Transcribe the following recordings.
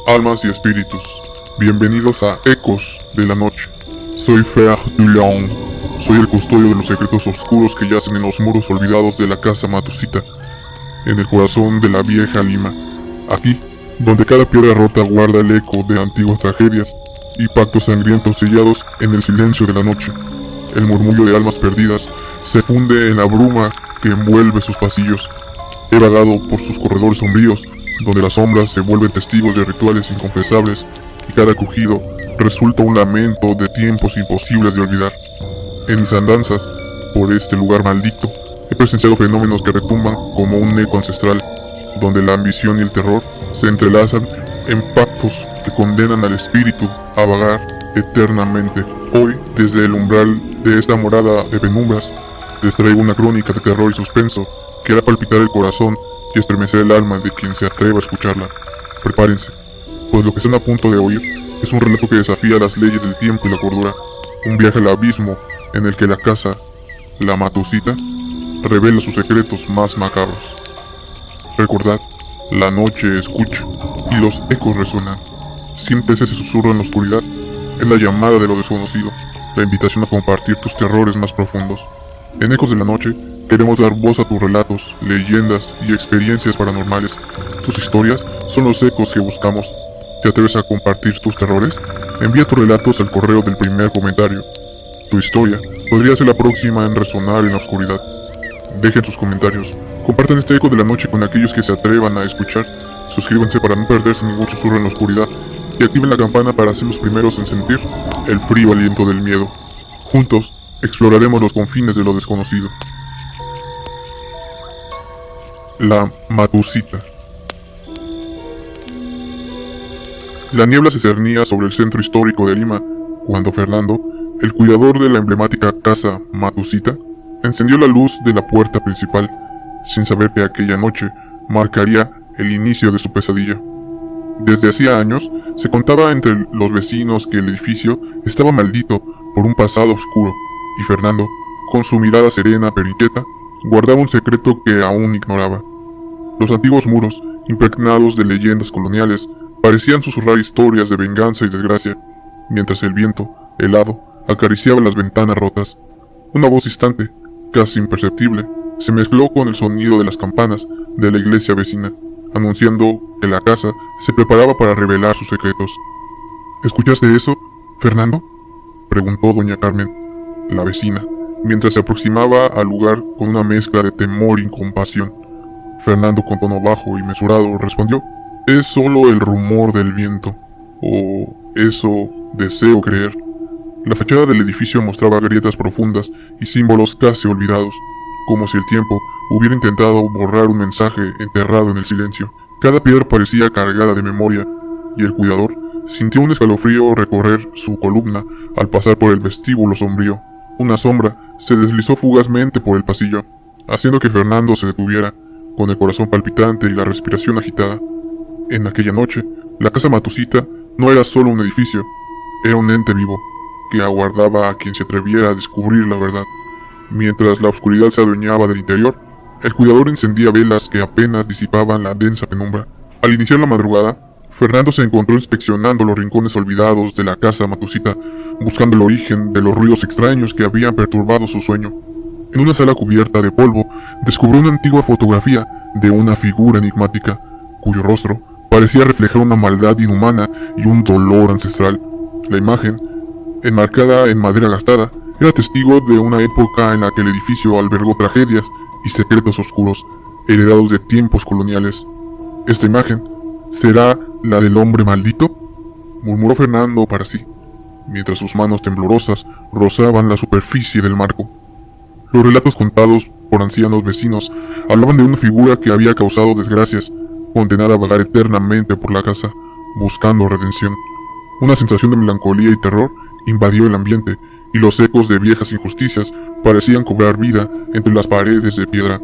almas y espíritus, bienvenidos a Ecos de la Noche. Soy Fer du León, soy el custodio de los secretos oscuros que yacen en los muros olvidados de la casa Matusita, en el corazón de la vieja Lima. Aquí, donde cada piedra rota guarda el eco de antiguas tragedias y pactos sangrientos sellados en el silencio de la noche. El murmullo de almas perdidas se funde en la bruma que envuelve sus pasillos. He vagado por sus corredores sombríos, donde las sombras se vuelven testigos de rituales inconfesables y cada crujido resulta un lamento de tiempos imposibles de olvidar. En mis andanzas por este lugar maldito, he presenciado fenómenos que retumban como un eco ancestral, donde la ambición y el terror se entrelazan en pactos que condenan al espíritu a vagar eternamente. Hoy, desde el umbral de esta morada de penumbras, les traigo una crónica de terror y suspenso que hará palpitar el corazón y estremecer el alma de quien se atreva a escucharla. Prepárense, pues lo que están a punto de oír es un relato que desafía las leyes del tiempo y la cordura, un viaje al abismo en el que la casa, la Matusita, revela sus secretos más macabros. Recordad, la noche escucha y los ecos resuenan. Sientes ese susurro en la oscuridad, es la llamada de lo desconocido, la invitación a compartir tus terrores más profundos. En Ecos de la Noche, queremos dar voz a tus relatos, leyendas y experiencias paranormales. Tus historias son los ecos que buscamos. ¿Te atreves a compartir tus terrores? Envía tus relatos al correo del primer comentario. Tu historia podría ser la próxima en resonar en la oscuridad. Dejen sus comentarios. Compartan este Eco de la Noche con aquellos que se atrevan a escuchar. Suscríbanse para no perderse ningún susurro en la oscuridad. Y activen la campana para ser los primeros en sentir el frío aliento del miedo. Juntos, exploraremos los confines de lo desconocido. La Matusita. La niebla se cernía sobre el centro histórico de Lima cuando Fernando, el cuidador de la emblemática casa Matusita, encendió la luz de la puerta principal, sin saber que aquella noche marcaría el inicio de su pesadilla. Desde hacía años, se contaba entre los vecinos que el edificio estaba maldito por un pasado oscuro, y Fernando, con su mirada serena pero inquieta, guardaba un secreto que aún ignoraba. Los antiguos muros, impregnados de leyendas coloniales, parecían susurrar historias de venganza y desgracia, mientras el viento, helado, acariciaba las ventanas rotas. Una voz distante, casi imperceptible, se mezcló con el sonido de las campanas de la iglesia vecina, anunciando que la casa se preparaba para revelar sus secretos. ¿Escuchaste eso, Fernando?, preguntó doña Carmen, la vecina, mientras se aproximaba al lugar con una mezcla de temor y compasión. Fernando, con tono bajo y mesurado, respondió: «Es solo el rumor del viento, o eso deseo creer». La fachada del edificio mostraba grietas profundas y símbolos casi olvidados, como si el tiempo hubiera intentado borrar un mensaje enterrado en el silencio. Cada piedra parecía cargada de memoria, y el cuidador sintió un escalofrío recorrer su columna al pasar por el vestíbulo sombrío. Una sombra se deslizó fugazmente por el pasillo, haciendo que Fernando se detuviera, con el corazón palpitante y la respiración agitada. En aquella noche, la casa Matusita no era solo un edificio, era un ente vivo, que aguardaba a quien se atreviera a descubrir la verdad. Mientras la oscuridad se adueñaba del interior, el cuidador encendía velas que apenas disipaban la densa penumbra. Al iniciar la madrugada, Fernando se encontró inspeccionando los rincones olvidados de la casa Matusita, buscando el origen de los ruidos extraños que habían perturbado su sueño. En una sala cubierta de polvo, descubrió una antigua fotografía de una figura enigmática, cuyo rostro parecía reflejar una maldad inhumana y un dolor ancestral. La imagen, enmarcada en madera gastada, era testigo de una época en la que el edificio albergó tragedias y secretos oscuros, heredados de tiempos coloniales. ¿Esta imagen será la del hombre maldito?, murmuró Fernando para sí, mientras sus manos temblorosas rozaban la superficie del marco. Los relatos contados por ancianos vecinos hablaban de una figura que había causado desgracias, condenada a vagar eternamente por la casa, buscando redención. Una sensación de melancolía y terror invadió el ambiente, y los ecos de viejas injusticias parecían cobrar vida entre las paredes de piedra.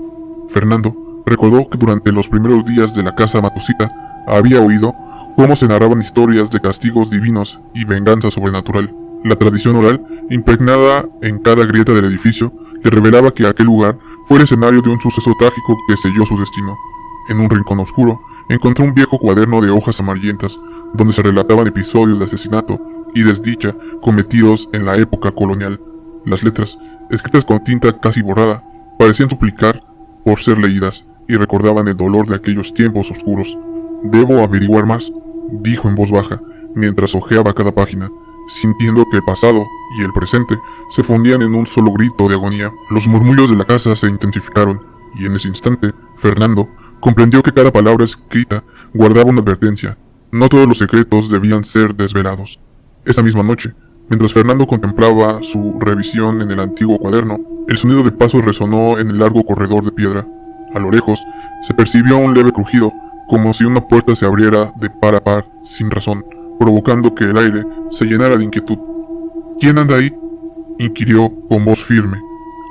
Fernando recordó que durante los primeros días de la casa Matusita había oído cómo se narraban historias de castigos divinos y venganza sobrenatural. La tradición oral, impregnada en cada grieta del edificio, le revelaba que aquel lugar fue el escenario de un suceso trágico que selló su destino. En un rincón oscuro, encontró un viejo cuaderno de hojas amarillentas, donde se relataban episodios de asesinato y desdicha cometidos en la época colonial. Las letras, escritas con tinta casi borrada, parecían suplicar por ser leídas y recordaban el dolor de aquellos tiempos oscuros. «Debo averiguar más», dijo en voz baja, mientras hojeaba cada página, sintiendo que el pasado y el presente se fundían en un solo grito de agonía. Los murmullos de la casa se intensificaron, y en ese instante, Fernando comprendió que cada palabra escrita guardaba una advertencia. No todos los secretos debían ser desvelados. Esa misma noche, mientras Fernando contemplaba su revisión en el antiguo cuaderno, el sonido de pasos resonó en el largo corredor de piedra. A lo lejos, se percibió un leve crujido, como si una puerta se abriera de par a par, sin razón, provocando que el aire se llenara de inquietud. «¿Quién anda ahí?», inquirió con voz firme,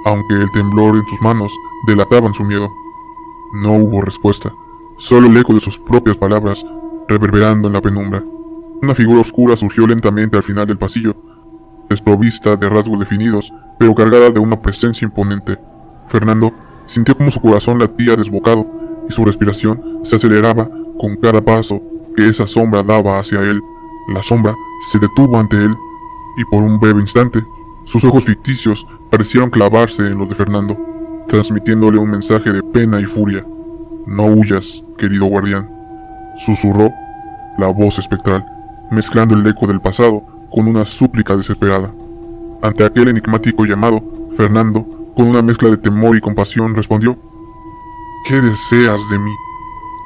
aunque el temblor en sus manos delataban su miedo. No hubo respuesta, solo el eco de sus propias palabras reverberando en la penumbra. Una figura oscura surgió lentamente al final del pasillo, desprovista de rasgos definidos, pero cargada de una presencia imponente. Fernando sintió como su corazón latía desbocado y su respiración se aceleraba con cada paso que esa sombra daba hacia él. La sombra se detuvo ante él, y por un breve instante, sus ojos ficticios parecieron clavarse en los de Fernando, transmitiéndole un mensaje de pena y furia. «No huyas, querido guardián», susurró la voz espectral, mezclando el eco del pasado con una súplica desesperada. Ante aquel enigmático llamado, Fernando, con una mezcla de temor y compasión, respondió: «¿Qué deseas de mí?».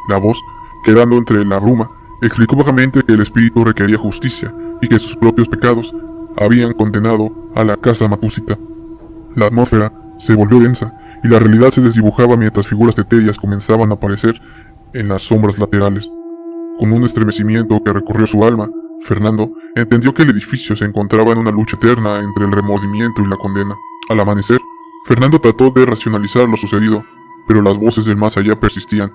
La voz, quedando entre la bruma, explicó vagamente que el espíritu requería justicia y que sus propios pecados habían condenado a la casa Matusita. La atmósfera se volvió densa y la realidad se desdibujaba mientras figuras etéreas comenzaban a aparecer en las sombras laterales. Con un estremecimiento que recorrió su alma, Fernando entendió que el edificio se encontraba en una lucha eterna entre el remordimiento y la condena. Al amanecer, Fernando trató de racionalizar lo sucedido, pero las voces del más allá persistían,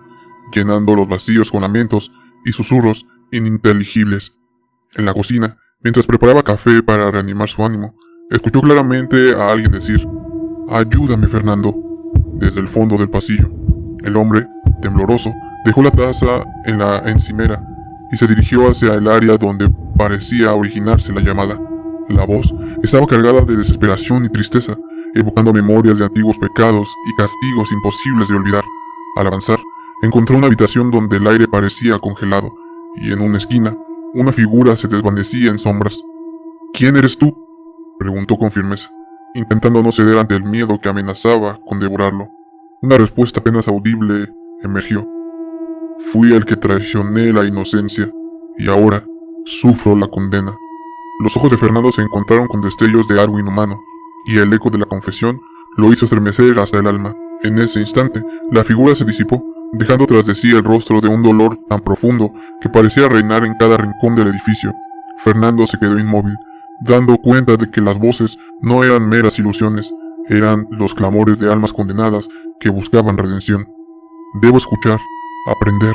llenando los vacíos con lamentos y susurros ininteligibles. En la cocina, mientras preparaba café para reanimar su ánimo, escuchó claramente a alguien decir: «Ayúdame, Fernando», desde el fondo del pasillo. El hombre, tembloroso, dejó la taza en la encimera y se dirigió hacia el área donde parecía originarse la llamada. La voz estaba cargada de desesperación y tristeza, evocando memorias de antiguos pecados y castigos imposibles de olvidar. Al avanzar, encontró una habitación donde el aire parecía congelado, y en una esquina, una figura se desvanecía en sombras. «¿Quién eres tú?», preguntó con firmeza, intentando no ceder ante el miedo que amenazaba con devorarlo. Una respuesta apenas audible emergió: «Fui el que traicioné la inocencia, y ahora sufro la condena». Los ojos de Fernando se encontraron con destellos de algo inhumano, y el eco de la confesión lo hizo estremecer hasta el alma. En ese instante, la figura se disipó, dejando tras de sí el rostro de un dolor tan profundo que parecía reinar en cada rincón del edificio. Fernando se quedó inmóvil, dando cuenta de que las voces no eran meras ilusiones, eran los clamores de almas condenadas que buscaban redención. «Debo escuchar, aprender,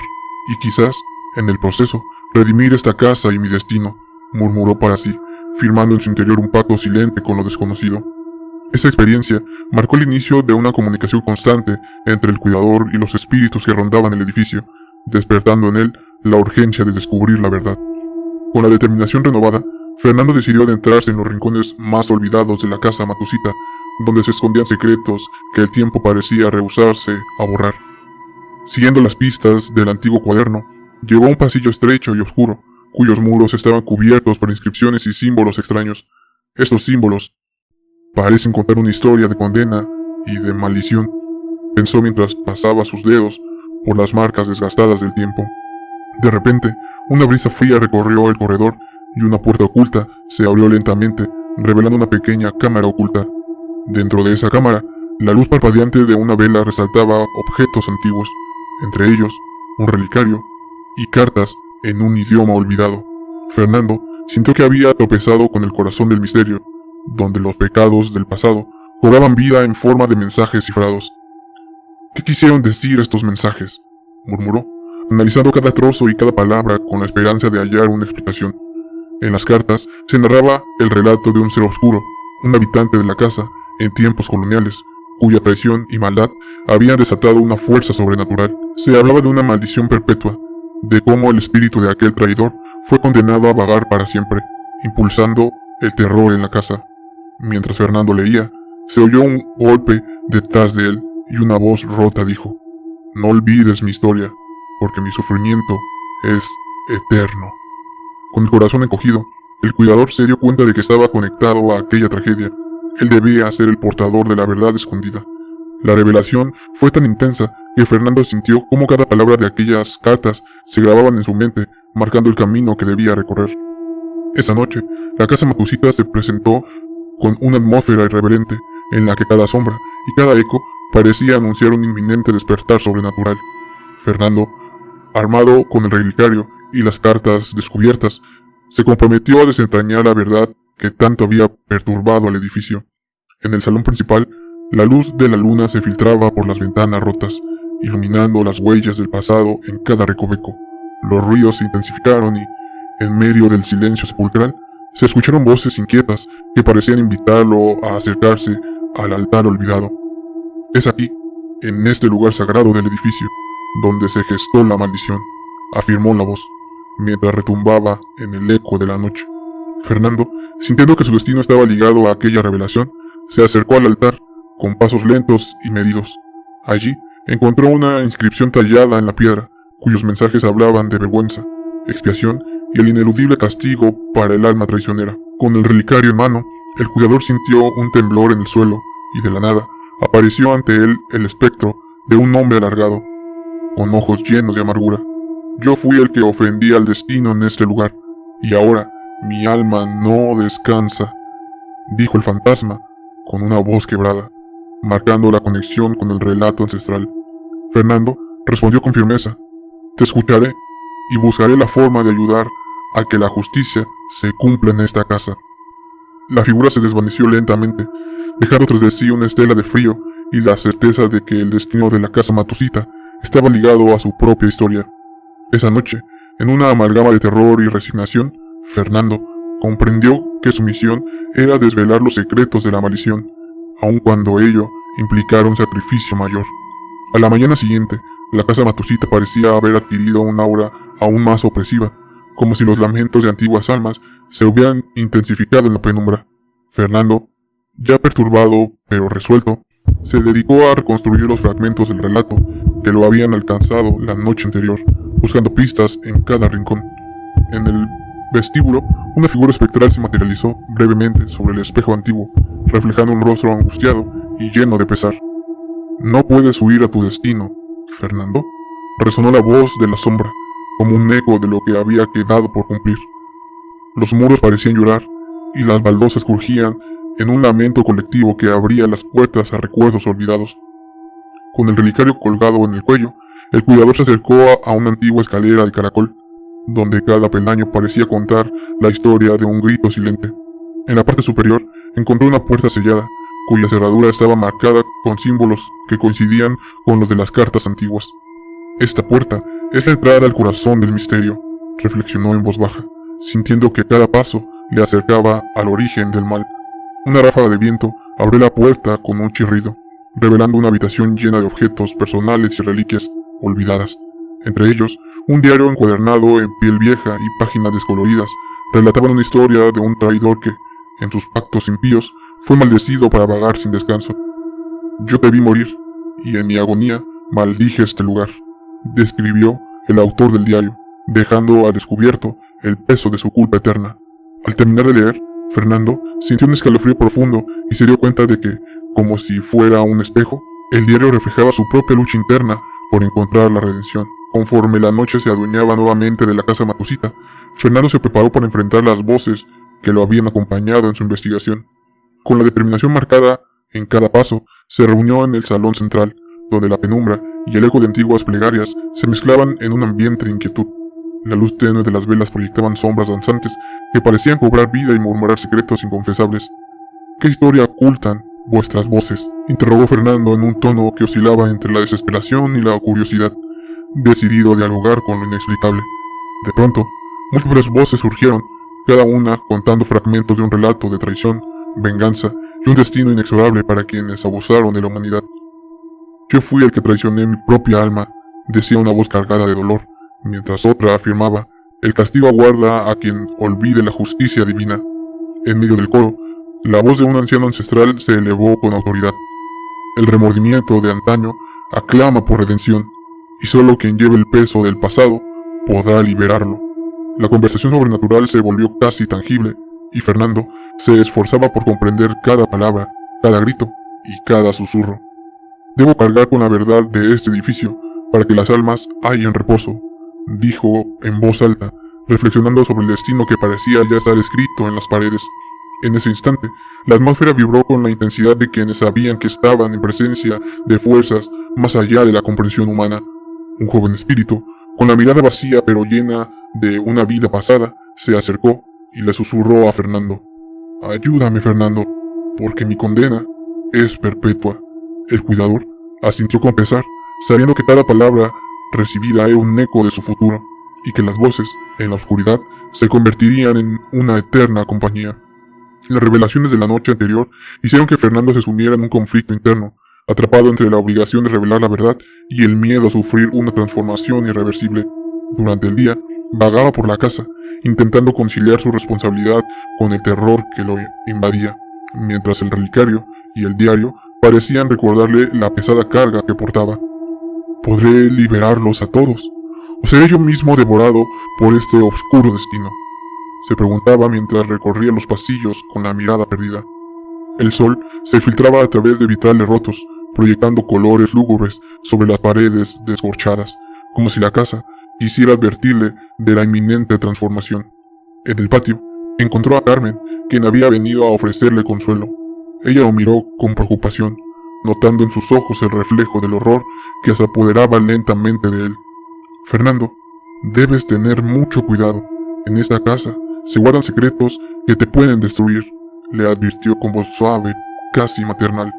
y quizás, en el proceso, redimir esta casa y mi destino», murmuró para sí, firmando en su interior un pacto silente con lo desconocido. Esa experiencia marcó el inicio de una comunicación constante entre el cuidador y los espíritus que rondaban el edificio, despertando en él la urgencia de descubrir la verdad. Con la determinación renovada, Fernando decidió adentrarse en los rincones más olvidados de la casa Matusita, donde se escondían secretos que el tiempo parecía rehusarse a borrar. Siguiendo las pistas del antiguo cuaderno, llegó a un pasillo estrecho y oscuro, cuyos muros estaban cubiertos por inscripciones y símbolos extraños. Estos símbolos parecen contar una historia de condena y de maldición, pensó mientras pasaba sus dedos por las marcas desgastadas del tiempo. De repente, una brisa fría recorrió el corredor y una puerta oculta se abrió lentamente, revelando una pequeña cámara oculta. Dentro de esa cámara, la luz parpadeante de una vela resaltaba objetos antiguos, entre ellos un relicario y cartas en un idioma olvidado. Fernando sintió que había tropezado con el corazón del misterio, donde los pecados del pasado cobraban vida en forma de mensajes cifrados. «¿Qué quisieron decir estos mensajes?», murmuró, analizando cada trozo y cada palabra con la esperanza de hallar una explicación. En las cartas se narraba el relato de un ser oscuro, un habitante de la casa en tiempos coloniales, cuya traición y maldad habían desatado una fuerza sobrenatural. Se hablaba de una maldición perpetua, de cómo el espíritu de aquel traidor fue condenado a vagar para siempre, impulsando el terror en la casa. Mientras Fernando leía, se oyó un golpe detrás de él y una voz rota dijo: «No olvides mi historia, porque mi sufrimiento es eterno». Con el corazón encogido, el cuidador se dio cuenta de que estaba conectado a aquella tragedia. Él debía ser el portador de la verdad escondida. La revelación fue tan intensa que Fernando sintió cómo cada palabra de aquellas cartas se grababan en su mente, marcando el camino que debía recorrer. Esa noche, la casa Matusita se presentó con una atmósfera irreverente, en la que cada sombra y cada eco parecía anunciar un inminente despertar sobrenatural. Fernando, armado con el relicario y las cartas descubiertas, se comprometió a desentrañar la verdad que tanto había perturbado al edificio. En el salón principal, la luz de la luna se filtraba por las ventanas rotas, iluminando las huellas del pasado en cada recoveco. Los ruidos se intensificaron y, en medio del silencio sepulcral, se escucharon voces inquietas que parecían invitarlo a acercarse al altar olvidado. «Es aquí, en este lugar sagrado del edificio, donde se gestó la maldición», afirmó la voz, mientras retumbaba en el eco de la noche. Fernando, sintiendo que su destino estaba ligado a aquella revelación, se acercó al altar con pasos lentos y medidos. Allí encontró una inscripción tallada en la piedra, cuyos mensajes hablaban de vergüenza, expiación y el ineludible castigo para el alma traicionera. Con el relicario en mano, el cuidador sintió un temblor en el suelo, y de la nada apareció ante él el espectro de un hombre alargado, con ojos llenos de amargura. «Yo fui el que ofendí al destino en este lugar, y ahora mi alma no descansa», dijo el fantasma con una voz quebrada, marcando la conexión con el relato ancestral. Fernando respondió con firmeza: «Te escucharé y buscaré la forma de ayudar a que la justicia se cumpla en esta casa». La figura se desvaneció lentamente, dejando tras de sí una estela de frío y la certeza de que el destino de la casa Matusita estaba ligado a su propia historia. Esa noche, en una amalgama de terror y resignación, Fernando comprendió que su misión era desvelar los secretos de la maldición, aun cuando ello implicara un sacrificio mayor. A la mañana siguiente, la casa Matusita parecía haber adquirido un aura aún más opresiva, como si los lamentos de antiguas almas se hubieran intensificado en la penumbra. Fernando, ya perturbado pero resuelto, se dedicó a reconstruir los fragmentos del relato que lo habían alcanzado la noche anterior, buscando pistas en cada rincón. En el vestíbulo, una figura espectral se materializó brevemente sobre el espejo antiguo, reflejando un rostro angustiado y lleno de pesar. «No puedes huir a tu destino, Fernando», resonó la voz de la sombra, como un eco de lo que había quedado por cumplir. Los muros parecían llorar, y las baldosas crujían en un lamento colectivo que abría las puertas a recuerdos olvidados. Con el relicario colgado en el cuello, el cuidador se acercó a una antigua escalera de caracol, donde cada peldaño parecía contar la historia de un grito silente. En la parte superior encontró una puerta sellada, cuya cerradura estaba marcada con símbolos que coincidían con los de las cartas antiguas. «Esta puerta es la entrada al corazón del misterio», reflexionó en voz baja, sintiendo que cada paso le acercaba al origen del mal. Una ráfaga de viento abrió la puerta con un chirrido, revelando una habitación llena de objetos personales y reliquias olvidadas. Entre ellos, un diario encuadernado en piel vieja y páginas descoloridas relataban una historia de un traidor que, en sus pactos impíos, fue maldecido para vagar sin descanso. «Yo te vi morir, y en mi agonía maldije este lugar», describió el autor del diario, dejando al descubierto el peso de su culpa eterna. Al terminar de leer, Fernando sintió un escalofrío profundo y se dio cuenta de que, como si fuera un espejo, el diario reflejaba su propia lucha interna por encontrar la redención. Conforme la noche se adueñaba nuevamente de la casa Matusita, Fernando se preparó para enfrentar las voces que lo habían acompañado en su investigación. Con la determinación marcada en cada paso, se reunió en el salón central, donde la penumbra y el eco de antiguas plegarias se mezclaban en un ambiente de inquietud. La luz tenue de las velas proyectaban sombras danzantes que parecían cobrar vida y murmurar secretos inconfesables. «¿Qué historia ocultan vuestras voces?», interrogó Fernando en un tono que oscilaba entre la desesperación y la curiosidad, decidido a dialogar con lo inexplicable. De pronto, múltiples voces surgieron, cada una contando fragmentos de un relato de traición, venganza y un destino inexorable para quienes abusaron de la humanidad. «Yo fui el que traicioné mi propia alma», decía una voz cargada de dolor, mientras otra afirmaba El castigo aguarda a quien olvide la justicia divina. En medio del coro, la voz de un anciano ancestral se elevó con autoridad. El remordimiento de antaño aclama por redención, y solo quien lleve el peso del pasado podrá liberarlo. La conversación sobrenatural se volvió casi tangible, y Fernando se esforzaba por comprender cada palabra, cada grito y cada susurro. Debo cargar con la verdad de este edificio para que las almas hallen reposo, dijo en voz alta, reflexionando sobre el destino que parecía ya estar escrito en las paredes. En ese instante, la atmósfera vibró con la intensidad de quienes sabían que estaban en presencia de fuerzas más allá de la comprensión humana. Un joven espíritu, con la mirada vacía pero llena de una vida pasada, se acercó y le susurró a Fernando: «Ayúdame, Fernando, porque mi condena es perpetua». El cuidador asintió con pesar, sabiendo que cada palabra recibida era un eco de su futuro, y que las voces, en la oscuridad, se convertirían en una eterna compañía. Las revelaciones de la noche anterior hicieron que Fernando se sumiera en un conflicto interno, atrapado entre la obligación de revelar la verdad y el miedo a sufrir una transformación irreversible. Durante el día, vagaba por la casa, intentando conciliar su responsabilidad con el terror que lo invadía, mientras el relicario y el diario parecían recordarle la pesada carga que portaba. ¿Podré liberarlos a todos? ¿O seré yo mismo devorado por este oscuro destino?, se preguntaba mientras recorría los pasillos con la mirada perdida. El sol se filtraba a través de vitrales rotos, proyectando colores lúgubres sobre las paredes descorchadas, como si la casa quisiera advertirle de la inminente transformación. En el patio, encontró a Carmen, quien había venido a ofrecerle consuelo. Ella lo miró con preocupación, notando en sus ojos el reflejo del horror que se apoderaba lentamente de él. «Fernando, debes tener mucho cuidado. En esta casa se guardan secretos que te pueden destruir», le advirtió con voz suave, casi maternal.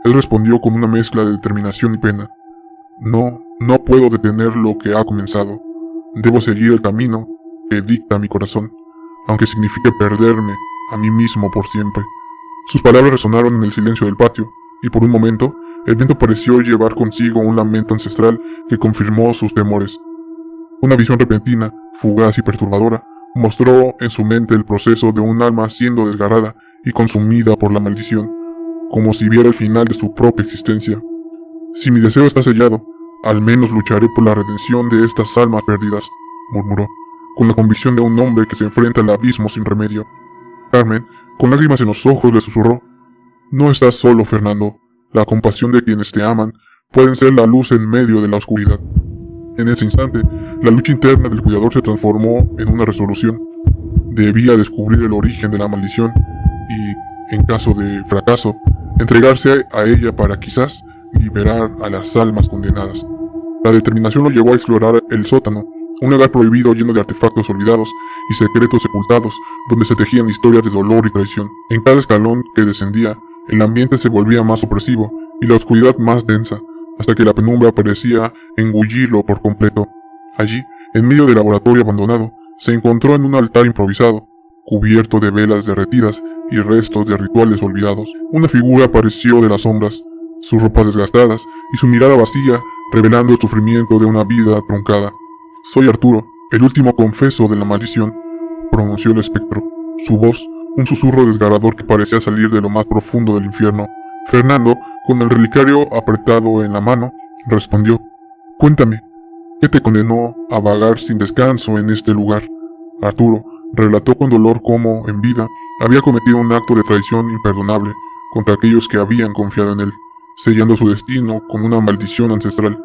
Él respondió con una mezcla de determinación y pena: No puedo detener lo que ha comenzado. Debo seguir el camino que dicta mi corazón, aunque signifique perderme a mí mismo por siempre. Sus palabras resonaron en el silencio del patio, y por un momento, el viento pareció llevar consigo un lamento ancestral que confirmó sus temores. Una visión repentina, fugaz y perturbadora, mostró en su mente el proceso de un alma siendo desgarrada y consumida por la maldición, como si viera el final de su propia existencia. «Si mi deseo está sellado, al menos lucharé por la redención de estas almas perdidas», murmuró, con la convicción de un hombre que se enfrenta al abismo sin remedio. Carmen, con lágrimas en los ojos, le susurró: «No estás solo, Fernando. La compasión de quienes te aman pueden ser la luz en medio de la oscuridad». En ese instante, la lucha interna del cuidador se transformó en una resolución. Debía descubrir el origen de la maldición y, en caso de fracaso, entregarse a ella para quizás liberar a las almas condenadas. La determinación lo llevó a explorar el sótano, un lugar prohibido lleno de artefactos olvidados y secretos sepultados, donde se tejían historias de dolor y traición. En cada escalón que descendía, el ambiente se volvía más opresivo y la oscuridad más densa, hasta que la penumbra parecía engullirlo por completo. Allí, en medio del laboratorio abandonado, se encontró en un altar improvisado, cubierto de velas derretidas y restos de rituales olvidados. Una figura apareció de las sombras, sus ropas desgastadas y su mirada vacía, revelando el sufrimiento de una vida truncada. «Soy Arturo, el último confeso de la maldición», pronunció el espectro, su voz un susurro desgarrador que parecía salir de lo más profundo del infierno. Fernando, con el relicario apretado en la mano, respondió: «Cuéntame, ¿qué te condenó a vagar sin descanso en este lugar?». Arturo relató con dolor cómo, en vida, había cometido un acto de traición imperdonable contra aquellos que habían confiado en él, sellando su destino con una maldición ancestral.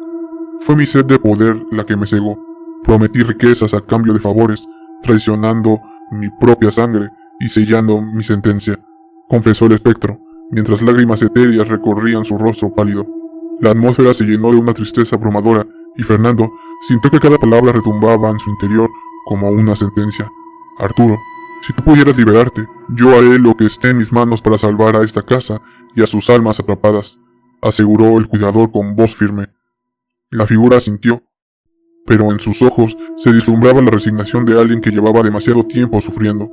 «Fue mi sed de poder la que me cegó. Prometí riquezas a cambio de favores, traicionando mi propia sangre y sellando mi sentencia», confesó el espectro, mientras lágrimas etéreas recorrían su rostro pálido. La atmósfera se llenó de una tristeza abrumadora, y Fernando sintió que cada palabra retumbaba en su interior como una sentencia. «Arturo, si tú pudieras liberarte, yo haré lo que esté en mis manos para salvar a esta casa y a sus almas atrapadas», aseguró el cuidador con voz firme. La figura asintió, pero en sus ojos se vislumbraba la resignación de alguien que llevaba demasiado tiempo sufriendo.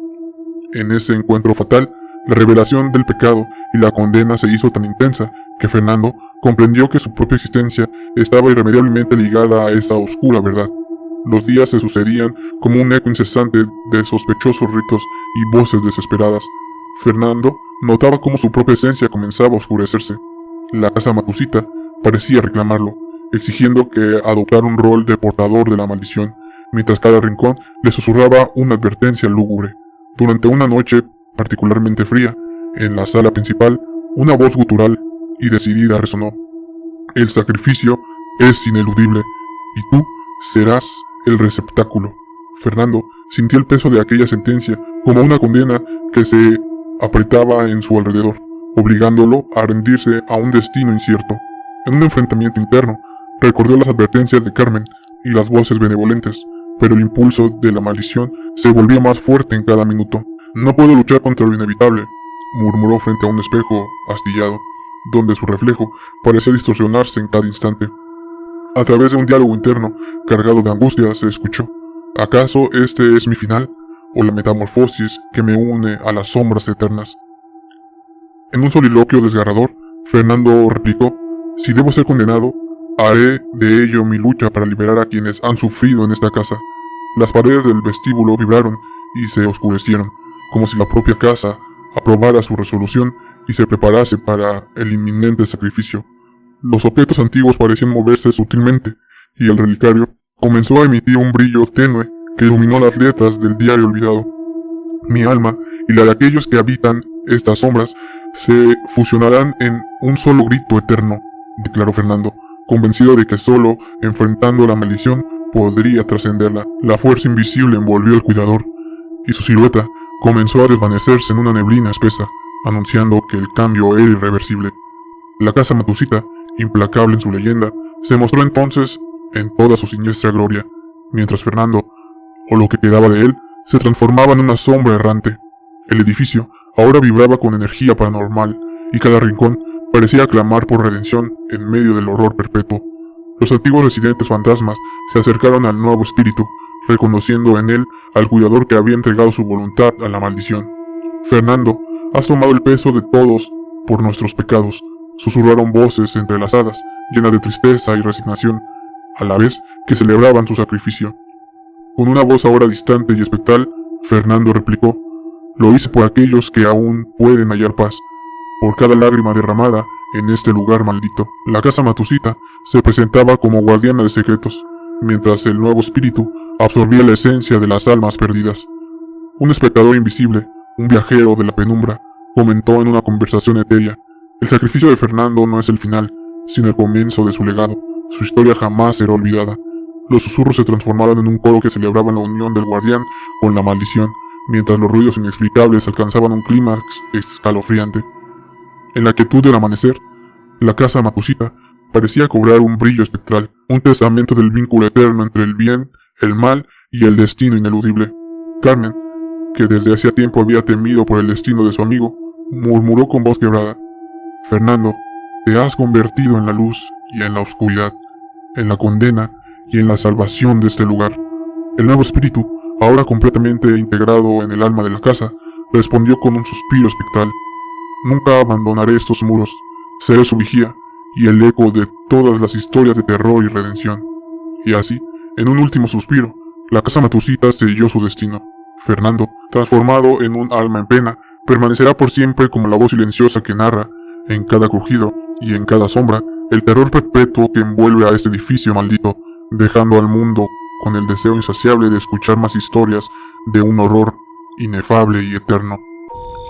En ese encuentro fatal, la revelación del pecado y la condena se hizo tan intensa que Fernando comprendió que su propia existencia estaba irremediablemente ligada a esa oscura verdad. Los días se sucedían como un eco incesante de sospechosos ritos y voces desesperadas. Fernando notaba cómo su propia esencia comenzaba a oscurecerse. La casa Matusita parecía reclamarlo, exigiendo que adoptara un rol de portador de la maldición, mientras cada rincón le susurraba una advertencia lúgubre. Durante una noche particularmente fría, en la sala principal, una voz gutural y decidida resonó. El sacrificio es ineludible, y tú serás el receptáculo. Fernando sintió el peso de aquella sentencia como una condena que se apretaba en su alrededor, obligándolo a rendirse a un destino incierto. En un enfrentamiento interno, recordó las advertencias de Carmen y las voces benevolentes, pero el impulso de la maldición se volvía más fuerte en cada minuto. No puedo luchar contra lo inevitable, murmuró frente a un espejo astillado, donde su reflejo parecía distorsionarse en cada instante. A través de un diálogo interno, cargado de angustia, se escuchó: ¿acaso este es mi final, o la metamorfosis que me une a las sombras eternas? En un soliloquio desgarrador, Fernando replicó: si debo ser condenado, haré de ello mi lucha para liberar a quienes han sufrido en esta casa. Las paredes del vestíbulo vibraron y se oscurecieron, como si la propia casa aprobara su resolución y se preparase para el inminente sacrificio. Los objetos antiguos parecían moverse sutilmente, y el relicario comenzó a emitir un brillo tenue que iluminó las letras del diario olvidado. Mi alma y la de aquellos que habitan estas sombras se fusionarán en un solo grito eterno, declaró Fernando, convencido de que solo enfrentando la maldición podría trascenderla. La fuerza invisible envolvió al cuidador, y su silueta comenzó a desvanecerse en una neblina espesa, anunciando que el cambio era irreversible. La casa Matusita, implacable en su leyenda, se mostró entonces en toda su siniestra gloria, mientras Fernando, o lo que quedaba de él, se transformaba en una sombra errante. El edificio ahora vibraba con energía paranormal, y cada rincón parecía clamar por redención en medio del horror perpetuo. Los antiguos residentes fantasmas se acercaron al nuevo espíritu, reconociendo en él al cuidador que había entregado su voluntad a la maldición. Fernando, has tomado el peso de todos por nuestros pecados, susurraron voces entrelazadas, llenas de tristeza y resignación, a la vez que celebraban su sacrificio. Con una voz ahora distante y espectral, Fernando replicó: lo hice por aquellos que aún pueden hallar paz, por cada lágrima derramada en este lugar maldito. La casa Matusita se presentaba como guardiana de secretos, mientras el nuevo espíritu absorbía la esencia de las almas perdidas. Un espectador invisible, un viajero de la penumbra, comentó en una conversación etérea: el sacrificio de Fernando no es el final, sino el comienzo de su legado. Su historia jamás será olvidada. Los susurros se transformaron en un coro que celebraba la unión del guardián con la maldición, mientras los ruidos inexplicables alcanzaban un clímax escalofriante. En la quietud del amanecer, la casa Matusita parecía cobrar un brillo espectral, un testamento del vínculo eterno entre el bien, el mal y el destino ineludible. Carmen, que desde hacía tiempo había temido por el destino de su amigo, murmuró con voz quebrada: Fernando, te has convertido en la luz y en la oscuridad, en la condena y en la salvación de este lugar. El nuevo espíritu, ahora completamente integrado en el alma de la casa, respondió con un suspiro espectral: nunca abandonaré estos muros, seré su vigía y el eco de todas las historias de terror y redención. Y así, en un último suspiro, la casa Matusita selló su destino. Fernando, transformado en un alma en pena, permanecerá por siempre como la voz silenciosa que narra, en cada crujido y en cada sombra, el terror perpetuo que envuelve a este edificio maldito, dejando al mundo con el deseo insaciable de escuchar más historias de un horror inefable y eterno.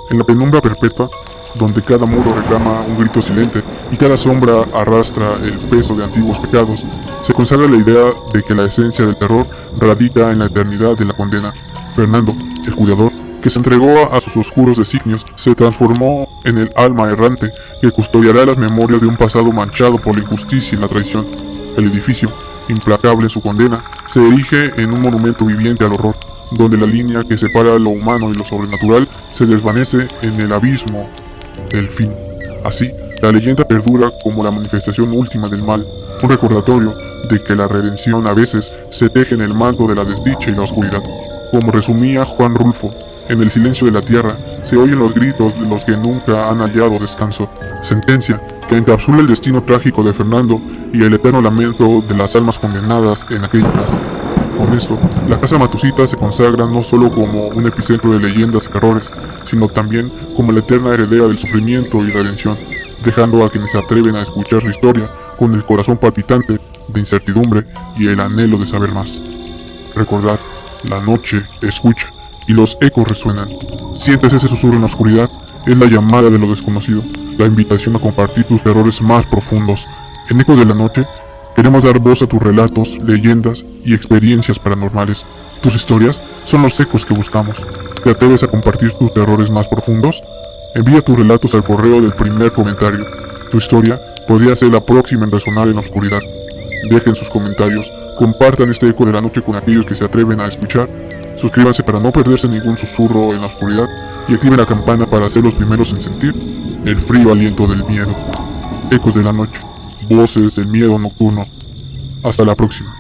En la penumbra perpetua, donde cada muro reclama un grito silente y cada sombra arrastra el peso de antiguos pecados, se consagra la idea de que la esencia del terror radica en la eternidad de la condena. Fernando, el cuidador, que se entregó a sus oscuros designios, se transformó en el alma errante que custodiará las memorias de un pasado manchado por la injusticia y la traición. El edificio, implacable en su condena, se erige en un monumento viviente al horror, donde la línea que separa lo humano y lo sobrenatural se desvanece en el abismo del fin. Así, la leyenda perdura como la manifestación última del mal, un recordatorio de que la redención a veces se teje en el manto de la desdicha y la oscuridad. Como resumía Juan Rulfo, en el silencio de la tierra se oyen los gritos de los que nunca han hallado descanso, sentencia que encapsula el destino trágico de Fernando y el eterno lamento de las almas condenadas en aquella casa. Con esto, la Casa Matusita se consagra no solo como un epicentro de leyendas y terrores, sino también como la eterna heredera del sufrimiento y redención, dejando a quienes se atreven a escuchar su historia con el corazón palpitante de incertidumbre y el anhelo de saber más. Recordad, la noche escucha y los ecos resuenan. Sientes ese susurro en la oscuridad, es la llamada de lo desconocido, la invitación a compartir tus terrores más profundos. En Ecos de la Noche, queremos dar voz a tus relatos, leyendas y experiencias paranormales. Tus historias son los ecos que buscamos. ¿Te atreves a compartir tus terrores más profundos? Envía tus relatos al correo del primer comentario. Tu historia podría ser la próxima en resonar en la oscuridad. Dejen sus comentarios, compartan este Eco de la Noche con aquellos que se atreven a escuchar. Suscríbanse para no perderse ningún susurro en la oscuridad y activen la campana para ser los primeros en sentir el frío aliento del miedo. Ecos de la Noche, voces del miedo nocturno. Hasta la próxima.